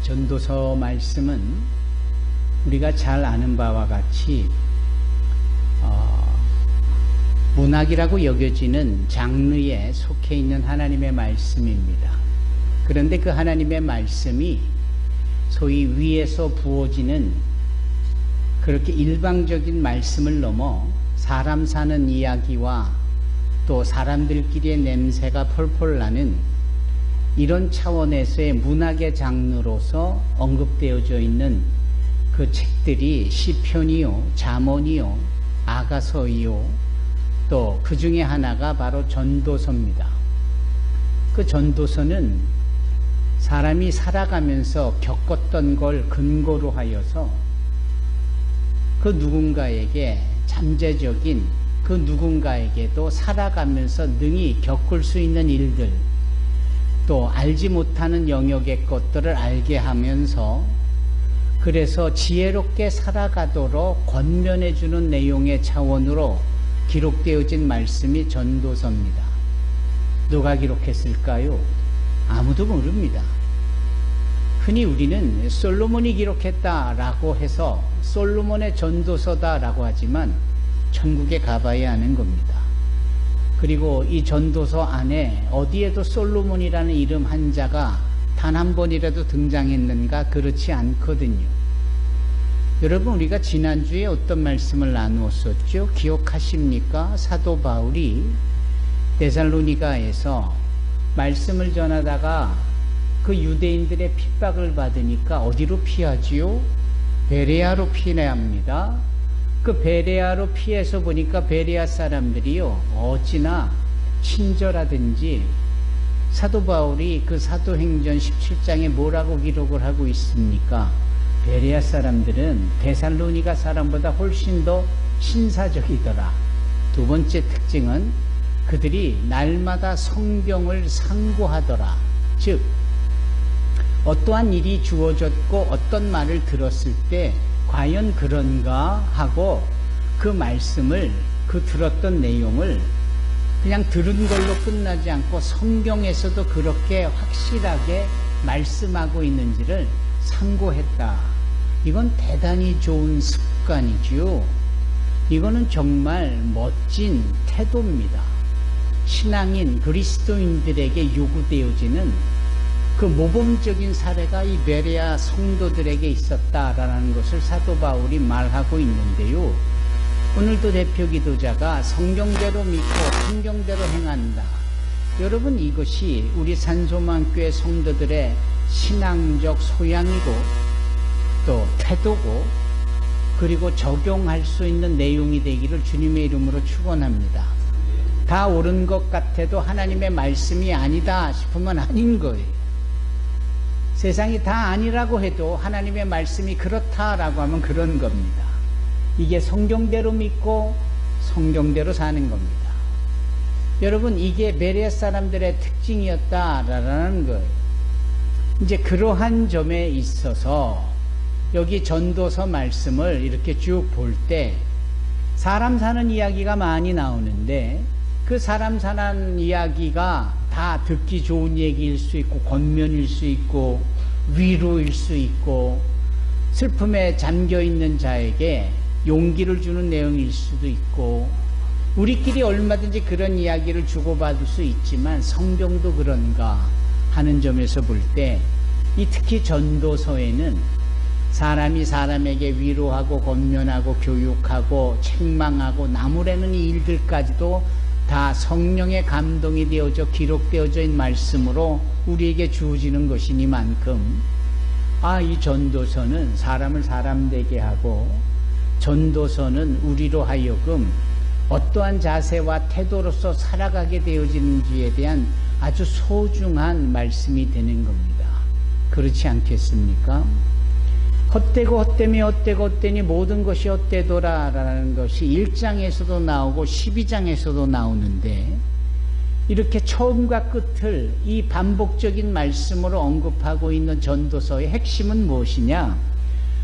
전도서 말씀은 우리가 잘 아는 바와 같이 문학이라고 여겨지는 장르에 속해 있는 하나님의 말씀입니다. 그런데 그 하나님의 말씀이 소위 위에서 부어지는 그렇게 일방적인 말씀을 넘어 사람 사는 이야기와 또 사람들끼리의 냄새가 펄펄 나는 이런 차원에서의 문학의 장르로서 언급되어져 있는 그 책들이 시편이요, 잠언이요, 아가서이요, 또 그 중에 하나가 바로 전도서입니다. 그 전도서는 사람이 살아가면서 겪었던 걸 근거로 하여서 그 누군가에게 잠재적인 그 누군가에게도 살아가면서 능히 겪을 수 있는 일들, 또 알지 못하는 영역의 것들을 알게 하면서 그래서 지혜롭게 살아가도록 권면해 주는 내용의 차원으로 기록되어진 말씀이 전도서입니다. 누가 기록했을까요? 아무도 모릅니다. 흔히 우리는 솔로몬이 기록했다라고 해서 솔로몬의 전도서다라고 하지만 천국에 가봐야 하는 겁니다. 그리고 이 전도서 안에 어디에도 솔로몬이라는 이름 한 자가 단 한 번이라도 등장했는가? 그렇지 않거든요. 여러분, 우리가 지난주에 어떤 말씀을 나누었었죠? 기억하십니까? 사도 바울이 데살로니가에서 말씀을 전하다가 그 유대인들의 핍박을 받으니까 어디로 피하지요? 베레아로 피해야 합니다. 그 베레아로 피해서 보니까 베레아 사람들이요, 어찌나 친절하든지 사도 바울이 그 사도행전 17장에 뭐라고 기록을 하고 있습니까? 베레아 사람들은 데살로니가 사람보다 훨씬 더 신사적이더라. 두 번째 특징은 그들이 날마다 성경을 상고하더라. 즉 어떠한 일이 주어졌고 어떤 말을 들었을 때 과연 그런가 하고 그 말씀을, 그 들었던 내용을 그냥 들은 걸로 끝나지 않고 성경에서도 그렇게 확실하게 말씀하고 있는지를 상고했다. 이건 대단히 좋은 습관이지요. 이거는 정말 멋진 태도입니다. 신앙인 그리스도인들에게 요구되어지는 그 모범적인 사례가 이 베레아 성도들에게 있었다라는 것을 사도 바울이 말하고 있는데요. 오늘도 대표 기도자가 성경대로 믿고 성경대로 행한다. 여러분, 이것이 우리 산소망교회 성도들의 신앙적 소양이고 또 태도고 그리고 적용할 수 있는 내용이 되기를 주님의 이름으로 축원합니다. 다 옳은 것 같아도 하나님의 말씀이 아니다 싶으면 아닌 거예요. 세상이 다 아니라고 해도 하나님의 말씀이 그렇다라고 하면 그런 겁니다. 이게 성경대로 믿고 성경대로 사는 겁니다. 여러분, 이게 베레아 사람들의 특징이었다라는 거예요. 이제 그러한 점에 있어서 여기 전도서 말씀을 이렇게 쭉 볼 때 사람 사는 이야기가 많이 나오는데 그 사람 사는 이야기가 다 듣기 좋은 얘기일 수 있고 권면일 수 있고 위로일 수 있고 슬픔에 잠겨있는 자에게 용기를 주는 내용일 수도 있고 우리끼리 얼마든지 그런 이야기를 주고받을 수 있지만 성경도 그런가 하는 점에서 볼 때 이 특히 전도서에는 사람이 사람에게 위로하고 권면하고 교육하고 책망하고 나무라는 이 일들까지도 다 성령의 감동이 되어져 기록되어져 있는 말씀으로 우리에게 주어지는 것이니만큼 이 전도서는 사람을 사람 되게 하고 전도서는 우리로 하여금 어떠한 자세와 태도로서 살아가게 되어지는지에 대한 아주 소중한 말씀이 되는 겁니다. 그렇지 않겠습니까? 헛되고 헛되미 헛되고 헛되니 모든 것이 헛되도라라는 것이 1장에서도 나오고 12장에서도 나오는데 이렇게 처음과 끝을 이 반복적인 말씀으로 언급하고 있는 전도서의 핵심은 무엇이냐?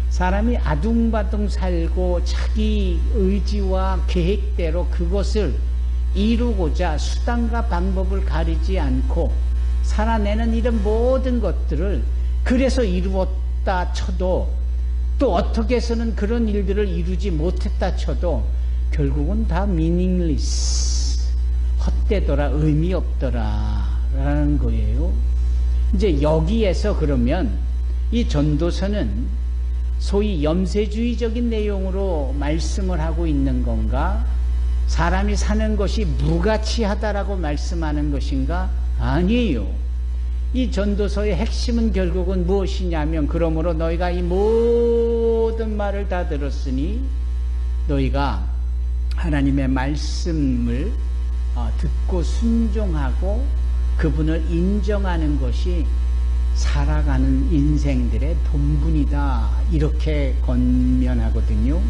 사람이 아둥바둥 살고 자기 의지와 계획대로 그것을 이루고자 수단과 방법을 가리지 않고 살아내는 이런 모든 것들을 그래서 이루었다 쳐도 또 어떻게 해서는 그런 일들을 이루지 못했다 쳐도 결국은 다 meaningless, 헛되더라, 의미 없더라 라는 거예요. 이제 여기에서 그러면 이 전도서는 소위 염세주의적인 내용으로 말씀을 하고 있는 건가? 사람이 사는 것이 무가치하다라고 말씀하는 것인가? 아니에요. 이 전도서의 핵심은 결국은 무엇이냐면, 그러므로 너희가 이 모든 말을 다 들었으니 너희가 하나님의 말씀을 듣고 순종하고 그분을 인정하는 것이 살아가는 인생들의 본분이다, 이렇게 권면하거든요.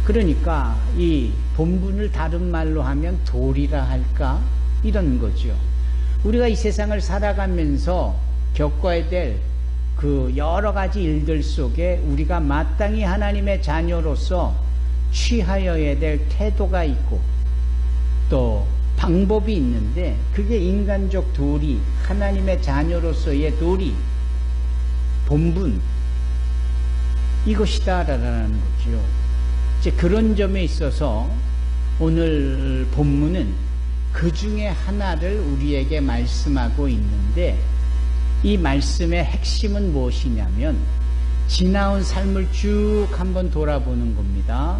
그러니까 이 본분을 다른 말로 하면 도리라 할까, 이런 거죠. 우리가 이 세상을 살아가면서 겪어야 될 그 여러 가지 일들 속에 우리가 마땅히 하나님의 자녀로서 취하여야 될 태도가 있고 또 방법이 있는데, 그게 인간적 도리, 하나님의 자녀로서의 도리, 본분, 이것이다라는 거죠. 이제 그런 점에 있어서 오늘 본문은 그 중에 하나를 우리에게 말씀하고 있는데, 이 말씀의 핵심은 무엇이냐면 지나온 삶을 쭉 한번 돌아보는 겁니다.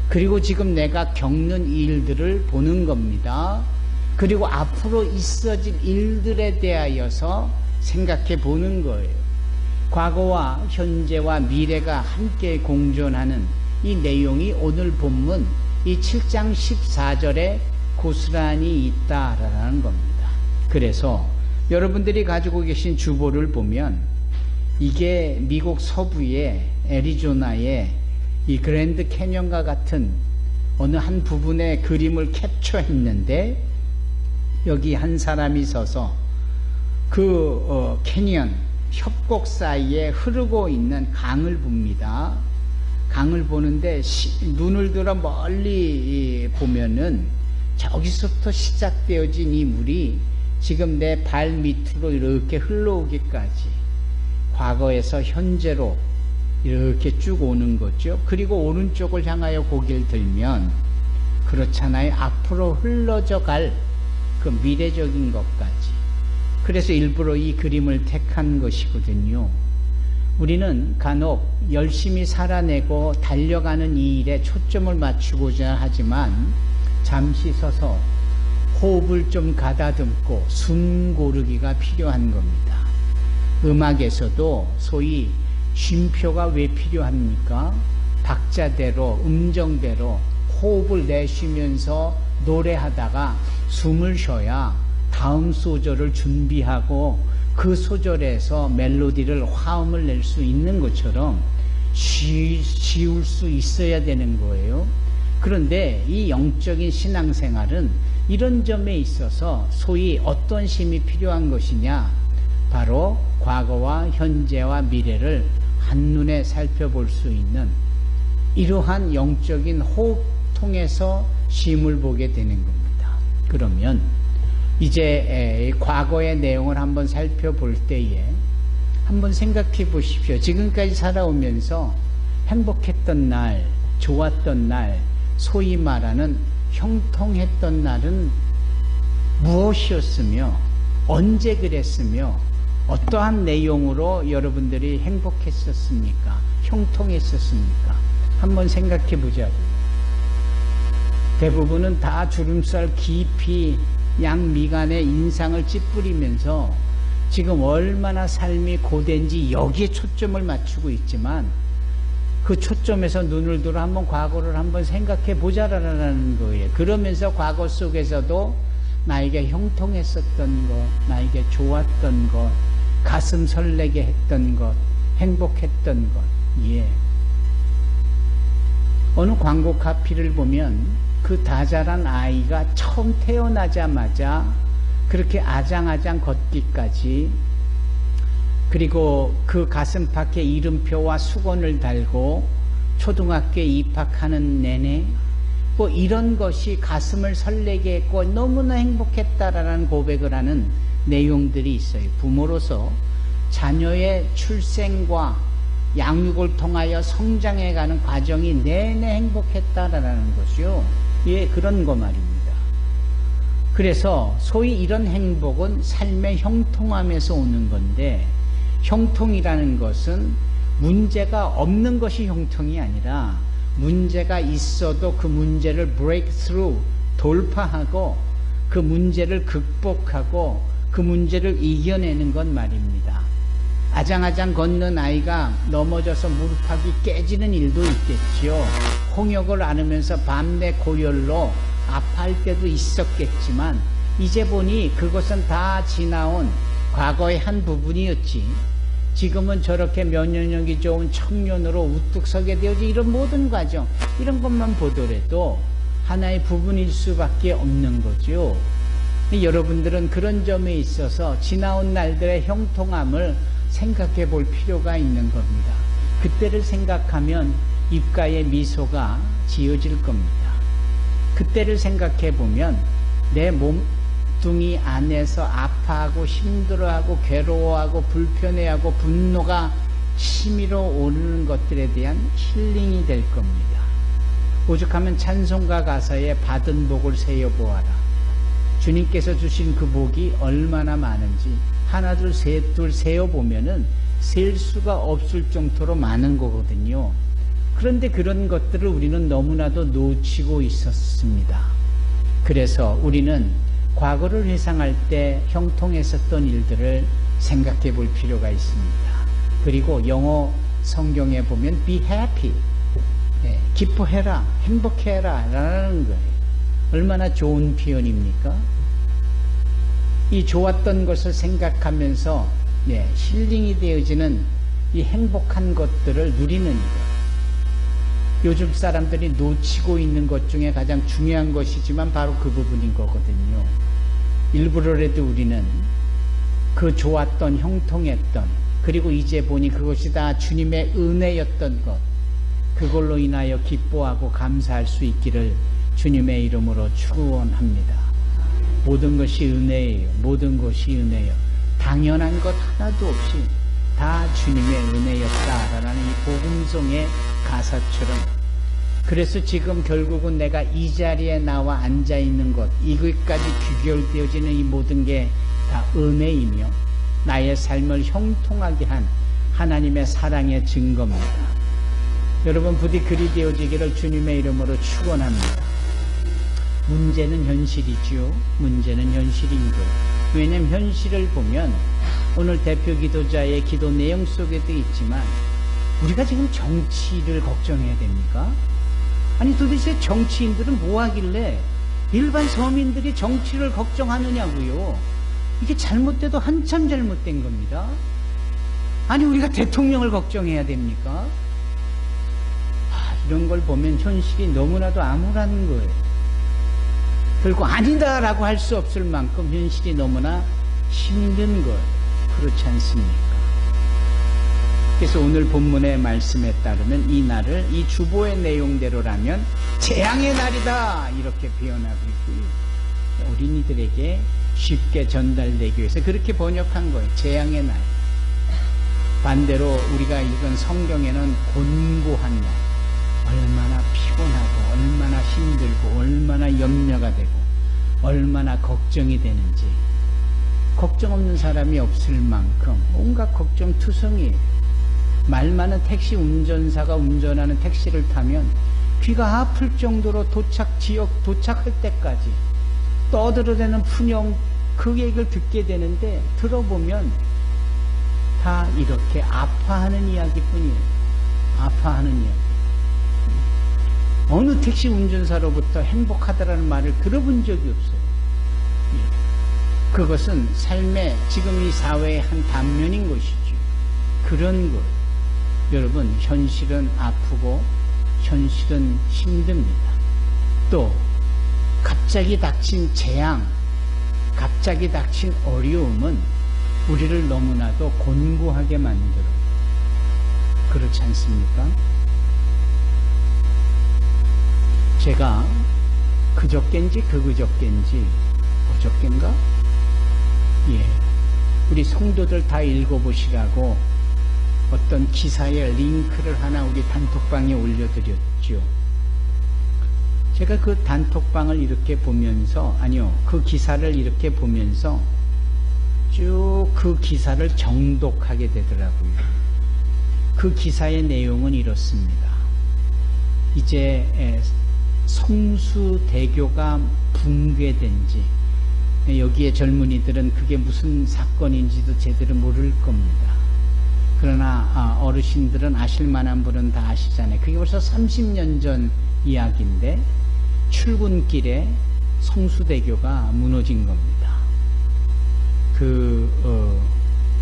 그리고 지금 내가 겪는 일들을 보는 겁니다. 그리고 앞으로 있어질 일들에 대하여서 생각해 보는 거예요. 과거와 현재와 미래가 함께 공존하는 이 내용이 오늘 본문 이 7장 14절에 고스란히 있다라는 겁니다. 그래서 여러분들이 가지고 계신 주보를 보면 이게 미국 서부의 애리조나의 이 그랜드 캐년과 같은 어느 한 부분의 그림을 캡처했는데, 여기 한 사람이 서서 그 캐년 협곡 사이에 흐르고 있는 강을 봅니다. 강을 보는데 눈을 들어 멀리 보면은 저기서부터 시작되어진 이 물이 지금 내 발 밑으로 이렇게 흘러오기까지 과거에서 현재로 이렇게 쭉 오는 거죠. 그리고 오른쪽을 향하여 고개를 들면 그렇잖아요. 앞으로 흘러져 갈 그 미래적인 것까지. 그래서 일부러 이 그림을 택한 것이거든요. 우리는 간혹 열심히 살아내고 달려가는 이 일에 초점을 맞추고자 하지만 잠시 서서 호흡을 좀 가다듬고 숨 고르기가 필요한 겁니다. 음악에서도 소위 쉼표가 왜 필요합니까? 박자대로, 음정대로 호흡을 내쉬면서 노래하다가 숨을 쉬어야 다음 소절을 준비하고 그 소절에서 멜로디를, 화음을 낼 수 있는 것처럼 쉬울 수 있어야 되는 거예요. 그런데 이 영적인 신앙생활은 이런 점에 있어서 소위 어떤 쉼이 필요한 것이냐? 바로 과거와 현재와 미래를 한눈에 살펴볼 수 있는 이러한 영적인 호흡 통해서 쉼을 보게 되는 겁니다. 그러면 이제 과거의 내용을 한번 살펴볼 때에 한번 생각해 보십시오. 지금까지 살아오면서 행복했던 날, 좋았던 날, 소위 말하는 형통했던 날은 무엇이었으며 언제 그랬으며 어떠한 내용으로 여러분들이 행복했었습니까? 형통했었습니까? 한번 생각해 보자고요. 대부분은 다 주름살 깊이 양미간의 인상을 찌푸리면서 지금 얼마나 삶이 고된지 여기에 초점을 맞추고 있지만, 그 초점에서 눈을 들어 한번 과거를 한번 생각해 보자라는 거예요. 그러면서 과거 속에서도 나에게 형통했었던 것, 나에게 좋았던 것, 가슴 설레게 했던 것, 행복했던 것. 예. 어느 광고 카피를 보면 그 다자란 아이가 처음 태어나자마자 그렇게 아장아장 걷기까지, 그리고 그 가슴팍에 이름표와 수건을 달고 초등학교에 입학하는 내내 뭐 이런 것이 가슴을 설레게 했고 너무나 행복했다라는 고백을 하는 내용들이 있어요. 부모로서 자녀의 출생과 양육을 통하여 성장해가는 과정이 내내 행복했다라는 것이요. 예, 그런 거 말입니다. 그래서 소위 이런 행복은 삶의 형통함에서 오는 건데, 형통이라는 것은 문제가 없는 것이 형통이 아니라 문제가 있어도 그 문제를 break through, 돌파하고 그 문제를 극복하고 그 문제를 이겨내는 것 말입니다. 아장아장 걷는 아이가 넘어져서 무릎팍이 깨지는 일도 있겠지요. 홍역을 앓으면서 밤내 고열로 아파할 때도 있었겠지만 이제 보니 그것은 다 지나온 과거의 한 부분이었지. 지금은 저렇게 면역력이 좋은 청년으로 우뚝 서게 되어지. 이런 모든 과정, 이런 것만 보더라도 하나의 부분일 수밖에 없는 거죠. 여러분들은 그런 점에 있어서 지나온 날들의 형통함을 생각해 볼 필요가 있는 겁니다. 그때를 생각하면 입가에 미소가 지어질 겁니다. 그때를 생각해 보면 내 몸뚱이 안에서 아파하고 힘들어하고 괴로워하고 불편해하고 분노가 치밀어 오르는 것들에 대한 힐링이 될 겁니다. 오죽하면 찬송가 가사에 받은 복을 세어보아라. 주님께서 주신 그 복이 얼마나 많은지 하나 둘 셋 둘 세어보면은 셀 수가 없을 정도로 많은 거거든요. 그런데 그런 것들을 우리는 너무나도 놓치고 있었습니다. 그래서 우리는 과거를 회상할 때 형통했었던 일들을 생각해 볼 필요가 있습니다. 그리고 영어 성경에 보면 be happy, 기뻐해라, 행복해라 라는 거예요. 얼마나 좋은 표현입니까? 이 좋았던 것을 생각하면서 힐링이 되어지는 이 행복한 것들을 누리는 것. 요즘 사람들이 놓치고 있는 것 중에 가장 중요한 것이지만 바로 그 부분인 거거든요. 일부러라도 우리는 그 좋았던, 형통했던, 그리고 이제 보니 그것이 다 주님의 은혜였던 것, 그걸로 인하여 기뻐하고 감사할 수 있기를 주님의 이름으로 축원합니다. 모든 것이 은혜예요. 모든 것이 은혜예요. 당연한 것 하나도 없이 다 주님의 은혜였다라는 이 복음송의 가사처럼. 그래서 지금 결국은 내가 이 자리에 나와 앉아있는 것, 이것까지 귀결되어지는 이 모든 게 다 은혜이며 나의 삶을 형통하게 한 하나님의 사랑의 증거입니다. 여러분 부디 그리 되어지기를 주님의 이름으로 축원합니다. 문제는 현실이지요. 문제는 현실인 거예요. 왜냐하면 현실을 보면 오늘 대표 기도자의 기도 내용 속에도 있지만 우리가 지금 정치를 걱정해야 됩니까? 아니 도대체 정치인들은 뭐 하길래 일반 서민들이 정치를 걱정하느냐고요. 이게 잘못돼도 한참 잘못된 겁니다. 아니 우리가 대통령을 걱정해야 됩니까? 이런 걸 보면 현실이 너무나도 암울한 거예요. 결국 아니다라고 할 수 없을 만큼 현실이 너무나 힘든 거예요. 그렇지 않습니까? 그래서 오늘 본문의 말씀에 따르면 이 날을 이 주보의 내용대로라면 재앙의 날이다 이렇게 표현하고 있고요. 어린이들에게 쉽게 전달되기 위해서 그렇게 번역한 거예요. 재앙의 날. 반대로 우리가 읽은 성경에는 곤고한 날. 얼마나 피곤하고 얼마나 힘들고 얼마나 염려가 되고 얼마나 걱정이 되는지. 걱정 없는 사람이 없을 만큼 온갖 걱정 투성이에요. 말 많은 택시 운전사가 운전하는 택시를 타면 귀가 아플 정도로 지역 도착할 때까지 떠들어대는 푸념 그 얘기를 듣게 되는데 들어보면 다 이렇게 아파하는 이야기뿐이에요. 아파하는 이야기. 어느 택시 운전사로부터 행복하다라는 말을 들어본 적이 없어요. 그것은 삶의 지금 이 사회의 한 단면인 것이죠. 그런 것. 여러분 현실은 아프고 현실은 힘듭니다. 또 갑자기 닥친 재앙, 갑자기 닥친 어려움은 우리를 너무나도 곤고하게 만들어. 그렇지 않습니까? 제가 그저껜지 어저껜가? 우리 성도들 다 읽어보시라고 어떤 기사에 링크를 하나 우리 단톡방에 올려드렸죠. 제가 그 단톡방을 이렇게 보면서, 그 기사를 이렇게 보면서 쭉 그 기사를 정독하게 되더라고요. 그 기사의 내용은 이렇습니다. 이제 성수대교가 붕괴된 지, 여기에 젊은이들은 그게 무슨 사건인지도 제대로 모를 겁니다. 그러나 어르신들은 아실 만한 분은 다 아시잖아요. 그게 벌써 30년 전 이야기인데 출근길에 성수대교가 무너진 겁니다.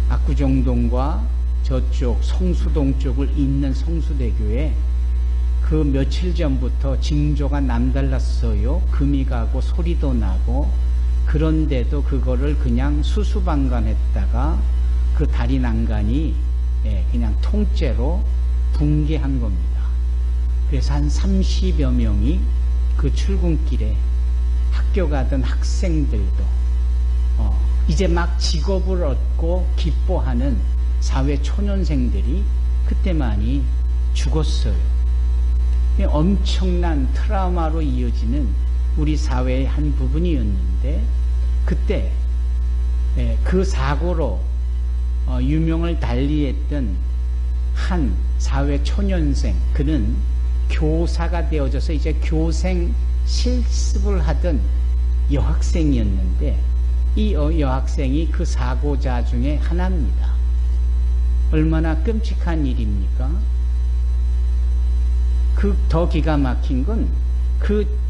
압구정동과 저쪽 성수동 쪽을 잇는 성수대교에 그 며칠 전부터 징조가 남달랐어요. 금이 가고 소리도 나고. 그런데도 그거를 그냥 수수방관했다가 그 다리 난간이 그냥 통째로 붕괴한 겁니다. 그래서 한 30여 명이 그 출근길에 학교 가던 학생들도 이제 막 직업을 얻고 기뻐하는 사회 초년생들이 그때 많이 죽었어요. 엄청난 트라우마로 이어지는 우리 사회의 한 부분이었는데, 그때 그 사고로 유명을 달리했던 한 사회 초년생, 그는 교사가 되어져서 이제 교생 실습을 하던 여학생이었는데, 이 여학생이 그 사고자 중에 하나입니다. 얼마나 끔찍한 일입니까? 더 기가 막힌 건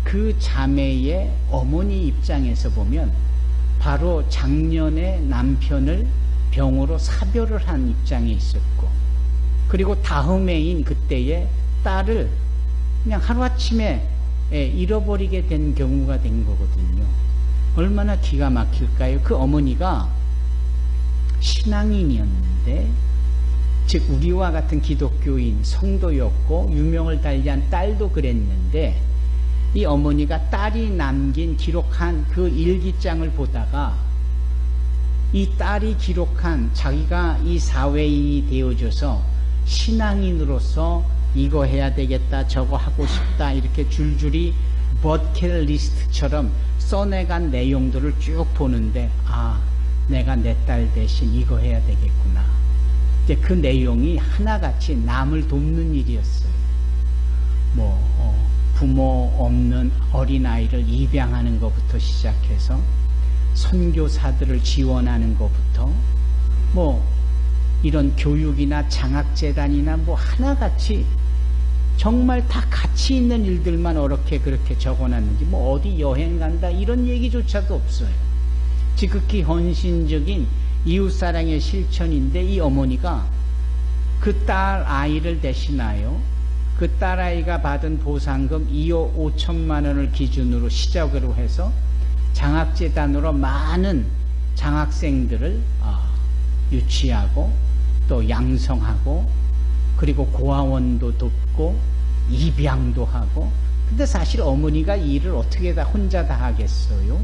그 자매의 어머니 입장에서 보면 바로 작년에 남편을 병으로 사별을 한 입장에 있었고, 그리고 다음 해인 그때에 딸을 그냥 하루아침에 잃어버리게 된 경우가 된 거거든요. 얼마나 기가 막힐까요? 그 어머니가 신앙인이었는데, 즉 우리와 같은 기독교인 성도였고 유명을 달리한 딸도 그랬는데, 이 어머니가 딸이 기록한 그 일기장을 보다가 이 딸이 기록한 자기가 이 사회인이 되어져서 신앙인으로서 이거 해야 되겠다, 저거 하고 싶다, 이렇게 줄줄이 버킷리스트처럼 써내간 내용들을 쭉 보는데, 내가 내 딸 대신 이거 해야 되겠구나. 이제 그 내용이 하나같이 남을 돕는 일이었어요. 부모 없는 어린아이를 입양하는 것부터 시작해서 선교사들을 지원하는 것부터 이런 교육이나 장학재단이나 하나같이 정말 다 가치 있는 일들만 그렇게 적어놨는지, 어디 여행 간다 이런 얘기조차도 없어요. 지극히 헌신적인 이웃사랑의 실천인데, 이 어머니가 그 딸 아이를 대신하여 그 딸아이가 받은 보상금 2억 5천만 원을 기준으로 시작으로 해서 장학재단으로 많은 장학생들을 유치하고 또 양성하고, 그리고 고아원도 돕고 입양도 하고. 근데 사실 어머니가 이 일을 어떻게 혼자 다 하겠어요?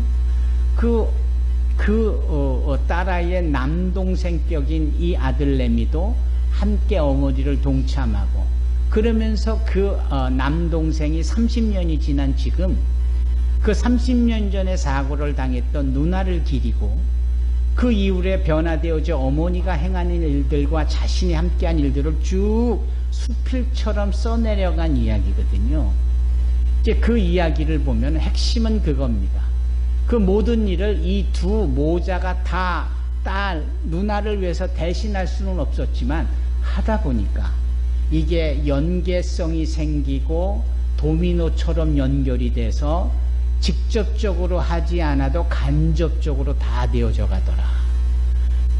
딸아이의 남동생격인 이 아들내미도 함께 어머니를 동참하고, 그러면서 남동생이 30년이 지난 지금 그 30년 전에 사고를 당했던 누나를 기리고, 그 이후에 변화되어져 어머니가 행하는 일들과 자신이 함께한 일들을 쭉 수필처럼 써내려간 이야기거든요. 이제 그 이야기를 보면 핵심은 그겁니다. 그 모든 일을 이 두 모자가 다 누나를 위해서 대신할 수는 없었지만 하다 보니까 이게 연계성이 생기고 도미노처럼 연결이 돼서 직접적으로 하지 않아도 간접적으로 다 되어져 가더라.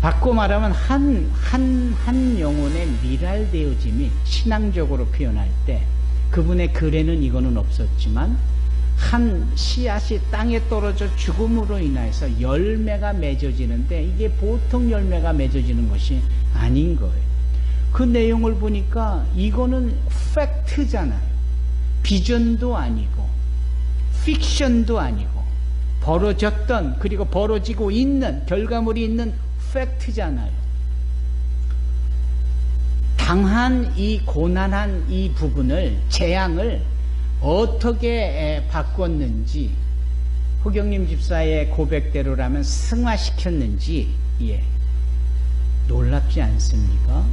바꿔 말하면 한 영혼의 미랄되어짐이, 신앙적으로 표현할 때 그분의 글에는 이거는 없었지만, 한 씨앗이 땅에 떨어져 죽음으로 인해서 열매가 맺어지는데, 이게 보통 열매가 맺어지는 것이 아닌 거예요. 그 내용을 보니까 이거는 팩트잖아요. 비전도 아니고 픽션도 아니고, 벌어졌던, 그리고 벌어지고 있는 결과물이 있는 팩트잖아요. 당한 이 고난한 이 부분을, 재앙을 어떻게 바꿨는지, 허경림 집사의 고백대로라면 승화시켰는지, 놀랍지 않습니까?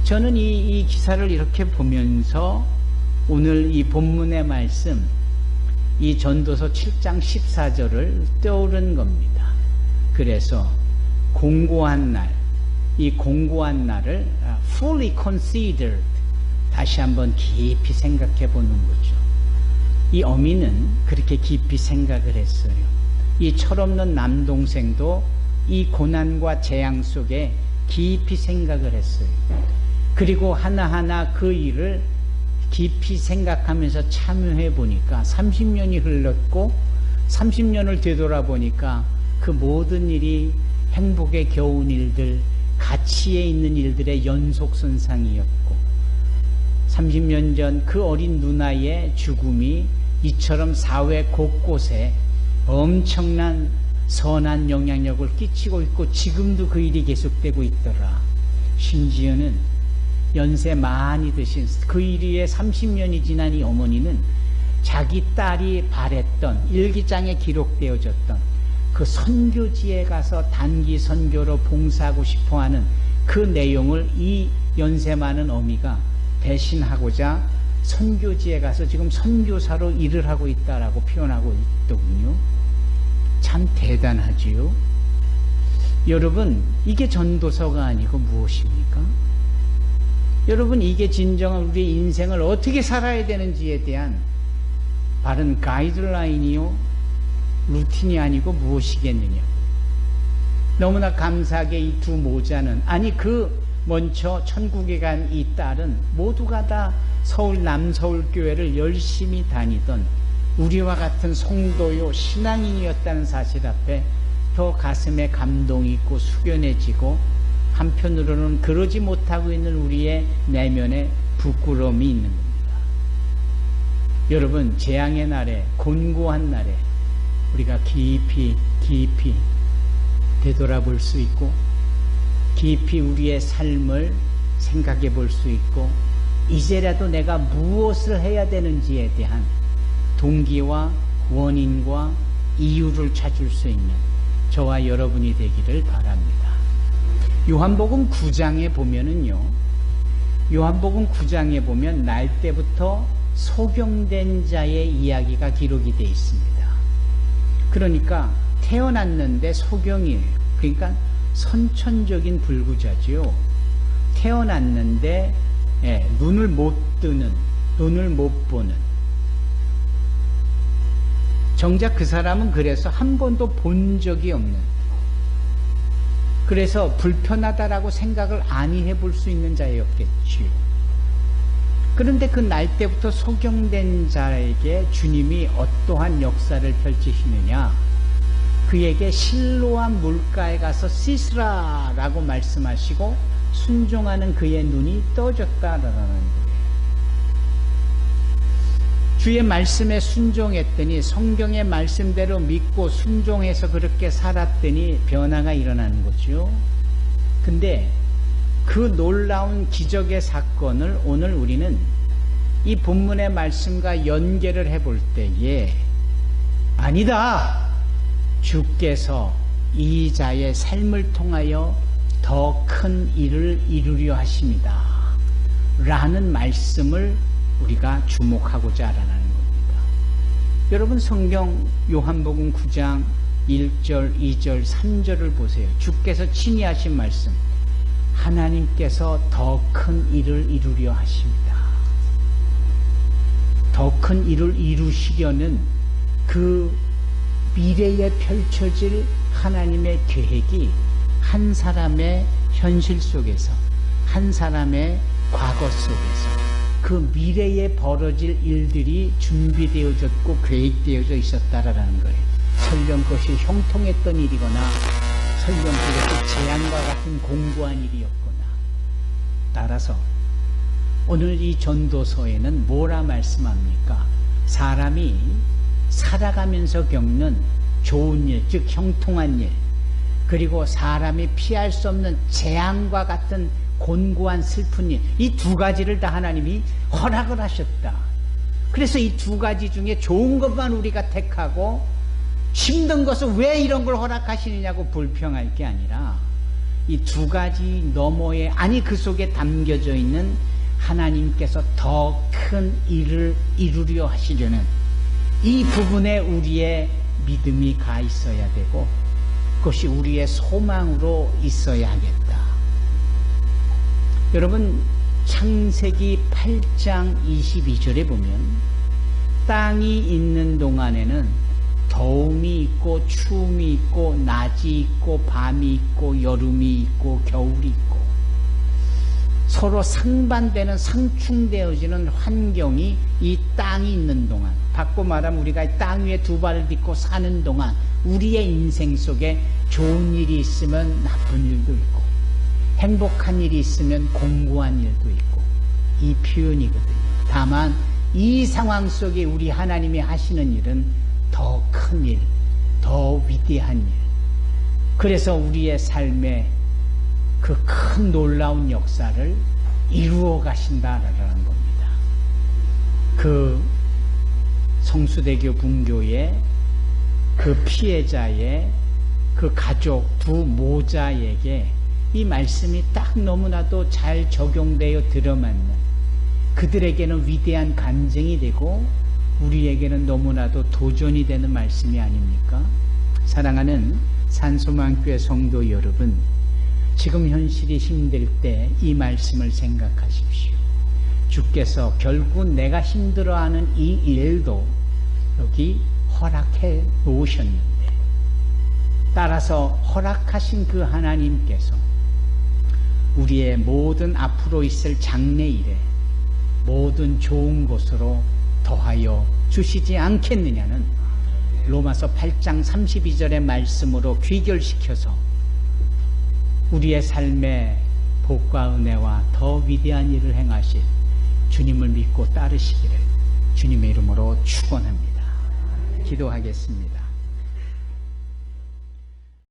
저는 이 기사를 이렇게 보면서 오늘 이 본문의 말씀, 이 전도서 7장 14절을 떠오른 겁니다. 그래서 공고한 날, 이 공고한 날을 fully considered, 다시 한번 깊이 생각해 보는 거죠. 이 어미는 그렇게 깊이 생각을 했어요. 이 철없는 남동생도 이 고난과 재앙 속에 깊이 생각을 했어요. 그리고 하나하나 그 일을 깊이 생각하면서 참여해 보니까 30년이 흘렀고 30년을 되돌아보니까 그 모든 일이 행복에 겨운 일들, 가치에 있는 일들의 연속선상이었고 30년 전 그 어린 누나의 죽음이 이처럼 사회 곳곳에 엄청난 선한 영향력을 끼치고 있고 지금도 그 일이 계속되고 있더라. 심지어는 연세 많이 드신 그 일이 30년이 지난 이 어머니는 자기 딸이 바랬던 일기장에 기록되어졌던 그 선교지에 가서 단기 선교로 봉사하고 싶어하는 그 내용을 이 연세 많은 어미가 대신하고자 선교지에 가서 지금 선교사로 일을 하고 있다라고 표현하고 있더군요. 참 대단하지요. 여러분, 이게 전도서가 아니고 무엇입니까? 여러분, 이게 진정한 우리의 인생을 어떻게 살아야 되는지에 대한 바른 가이드라인이요, 루틴이 아니고 무엇이겠느냐. 너무나 감사하게 이 두 모자는, 아니 그 먼저 천국에 간 이 딸은 모두가 다 서울 남서울교회를 열심히 다니던 우리와 같은 성도요 신앙인이었다는 사실 앞에 더 가슴에 감동이 있고 숙연해지고, 한편으로는 그러지 못하고 있는 우리의 내면에 부끄러움이 있는 겁니다. 여러분, 재앙의 날에, 곤고한 날에 우리가 깊이 되돌아볼 수 있고 깊이 우리의 삶을 생각해 볼 수 있고, 이제라도 내가 무엇을 해야 되는지에 대한 동기와 원인과 이유를 찾을 수 있는 저와 여러분이 되기를 바랍니다. 요한복음 9장에 보면은요, 요한복음 9장에 보면 날 때부터 소경된 자의 이야기가 기록이 되어 있습니다. 그러니까 태어났는데 소경이에요. 그러니까 선천적인 불구자지요. 태어났는데 눈을 못 뜨는, 눈을 못 보는. 정작 그 사람은 그래서 한 번도 본 적이 없는, 그래서 불편하다라고 생각을 아니 해볼 수 있는 자였겠지요. 그런데 그 날 때부터 소경된 자에게 주님이 어떠한 역사를 펼치시느냐, 그에게 실로암 물가에 가서 씻으라라고 말씀하시고 순종하는 그의 눈이 떠졌다라는 거예요. 주의 말씀에 순종했더니, 성경의 말씀대로 믿고 순종해서 그렇게 살았더니 변화가 일어나는 거죠. 근데 그 놀라운 기적의 사건을 오늘 우리는 이 본문의 말씀과 연계를 해볼 때에, 아니다! 주께서 이 자의 삶을 통하여 더 큰 일을 이루려 하십니다 라는 말씀을 우리가 주목하고자 하는 겁니다. 여러분, 성경 요한복음 9장 1절, 2절, 3절을 보세요. 주께서 친히 하신 말씀, 하나님께서 더 큰 일을 이루려 하십니다. 더 큰 일을 이루시려는 그 미래에 펼쳐질 하나님의 계획이 한 사람의 현실 속에서, 한 사람의 과거 속에서 그 미래에 벌어질 일들이 준비되어졌고 계획되어져 있었다라는 거예요. 설령 그것이 형통했던 일이거나 설령 그것이 재앙과 같은 공고한 일이었거나. 따라서 오늘 이 전도서에는 뭐라 말씀합니까? 사람이 살아가면서 겪는 좋은 일, 즉 형통한 일, 그리고 사람이 피할 수 없는 재앙과 같은 곤고한 슬픈 일, 이 두 가지를 다 하나님이 허락을 하셨다. 그래서 이 두 가지 중에 좋은 것만 우리가 택하고 힘든 것은 왜 이런 걸 허락하시느냐고 불평할 게 아니라 이 두 가지 너머에, 아니 그 속에 담겨져 있는 하나님께서 더 큰 일을 이루려 하시려는 이 부분에 우리의 믿음이 가 있어야 되고 그것이 우리의 소망으로 있어야 하겠다. 여러분, 창세기 8장 22절에 보면 땅이 있는 동안에는 더움이 있고 추움이 있고 낮이 있고 밤이 있고 여름이 있고 겨울이 있고 서로 상반되는 상충되어지는 환경이 이 땅이 있는 동안, 바꿔 말하면 우리가 땅 위에 두 발을 딛고 사는 동안 우리의 인생 속에 좋은 일이 있으면 나쁜 일도 있고 행복한 일이 있으면 공고한 일도 있고 이 표현이거든요. 다만 이 상황 속에 우리 하나님이 하시는 일은 더 큰 일, 더 위대한 일. 그래서 우리의 삶에 그 큰 놀라운 역사를 이루어 가신다라는 겁니다. 그 성수대교 분교의 그 피해자의 그 가족 두 모자에게 이 말씀이 딱 너무나도 잘 적용되어 들어맞는, 그들에게는 위대한 간증이 되고 우리에게는 너무나도 도전이 되는 말씀이 아닙니까? 사랑하는 산소망교회 성도 여러분, 지금 현실이 힘들 때 이 말씀을 생각하십시오. 주께서 결국 내가 힘들어하는 이 일도 여기 허락해 놓으셨는데, 따라서 허락하신 그 하나님께서 우리의 모든 앞으로 있을 장래일에 모든 좋은 것으로 더하여 주시지 않겠느냐는 로마서 8장 32절의 말씀으로 귀결시켜서 우리의 삶에 복과 은혜와 더 위대한 일을 행하실 주님을 믿고 따르시기를 주님의 이름으로 축원합니다. 기도하겠습니다.